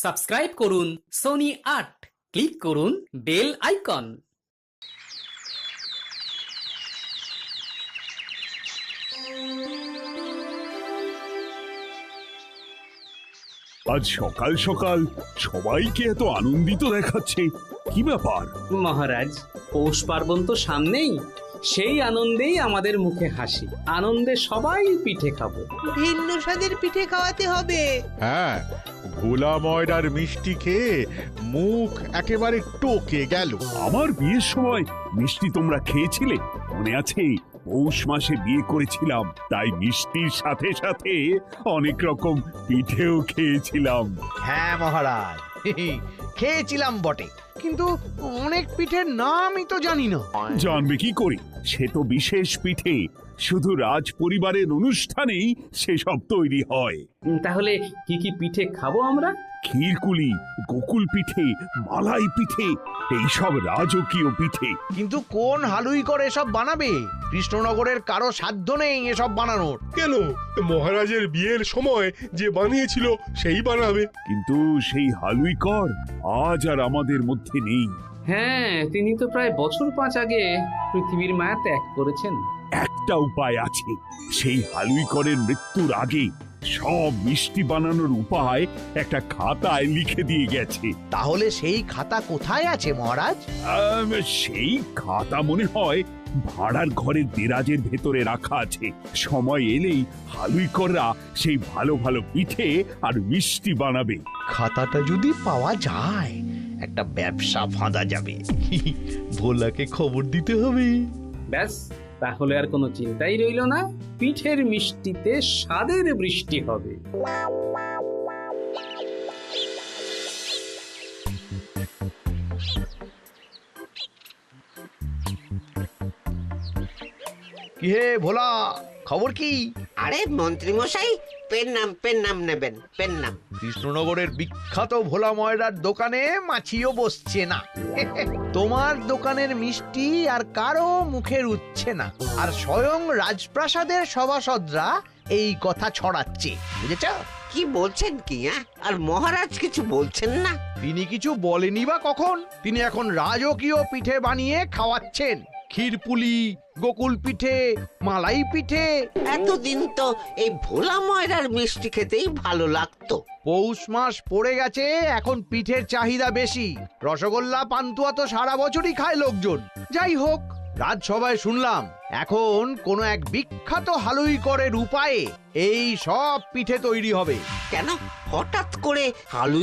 Subscribe করুন Sony ৮, click করুন bell icon. আজ সকাল সকাল সবাইকে এত আনন্দিত দেখাচ্ছে, কি ব্যাপার? মহারাজ, পৌষ পার্বণ তো সামনেই, সেই আনন্দেই আমাদের মুখে হাসি। আনন্দে সবাই পিঠে খাবো। ভিন্ন স্বাদের পিঠে খাওয়াতে হবে। হ্যাঁ, ভোলা ময়দার মিষ্টি খেয়ে মুখ একেবারে টোকে গেল। আমার বিয়ের সময় মিষ্টি তোমরা খেয়েছিলে? মনে আছে? পৌষ মাসে বিয়ে করেছিলাম, তাই মিষ্টির সাথে সাথে অনেক রকম পিঠেও খেয়েছিলাম। হ্যাঁ মহারাজ, খেয়েছিলাম বটে, কিন্তু অনেক পিঠের নামই তো জানি না। জানবে কি করে? সে তো বিশেষ পিঠে, শুধু রাজ পরিবারের অনুষ্ঠানেই সেসব তৈরি হয়। তাহলে কি কি পিঠে খাবো আমরা? ক্ষীরকুলি, গোকুল পিঠে, মালাই পিঠে, এইসব রাজকীয় পিঠে। কিন্তু কোন হালুই করে এসব বানাবে? কৃষ্ণনগরের কারো সাধ্য নেই এসব বানানোর। কেন? মহারাজের বিয়ের সময় যে বানিয়েছিল সেই বানাবে। কিন্তু সেই হালুই কর আজ আর আমাদের মধ্যে নেই। হ্যাঁ, তিনি তো প্রায় বছর ৫ আগে পৃথিবীর মায়া ত্যাগ করেছেন। একটা উপায় আছে, সেই হালুই করের মৃত্যুর আগে সব মিষ্টি বানানোর উপায় একটা খাতায় লিখে দিয়ে গেছে। তাহলে সেই খাতা কোথায় আছে মহারাজ? সেই খাতা মনে হয় ভাড়ার ঘরের দেরাজের ভেতরে রাখা আছে। সময় এলেই হালুই কররা সেই ভালো ভালো পিঠে আর মিষ্টি বানাবে। খাতাটা যদি পাওয়া যায়, একটা ব্যবসা ফাঁদা যাবে। ভোলাকে খবর দিতে হবে। ব্যাস, তাহলে আর কোনো চিন্তাই রইল না। পিঠের মিষ্টিতে স্বাদের বৃষ্টি হবে। কি হে ভোলা, খবর কি? আরে মন্ত্রী মশাই, পেন নাম নেবেন, পেন নাম। কৃষ্ণনগরের বিখ্যাত ভোলা ময়দার দোকানে মাছিও বসছে না। তোমার দোকানের মিষ্টি আর কারো মুখে রুচ্ছে না, আর স্বয়ং রাজপ্রাসাদের সভাসদরা এই কথা ছড়াচ্ছে, বুঝেছ? কি বলছেন কি? আর মহারাজ কিছু বলছেন না? তিনি কিছু বলেনি বা কখন? তিনি এখন রাজকীয় পিঠে বানিয়ে খাওয়াচ্ছেন। ক্ষীরপুলি, গোকুল পিঠে, মালাই পিঠে। এতদিন তো এই ভোলা ময়রার মিষ্টি খেতেই ভালো লাগতো। পৌষ মাস পড়ে গেছে, এখন পিঠের চাহিদা বেশি। রসগোল্লা, পান্তুয়া তো সারা বছরই খায় লোকজন। যাই হোক, রাজসভায় শুনলাম এখন কোনো এক বিখ্যাত হালুই করের উপায়ে এই সব পিঠে তৈরি হবে। কেন হঠাৎ করে হালুই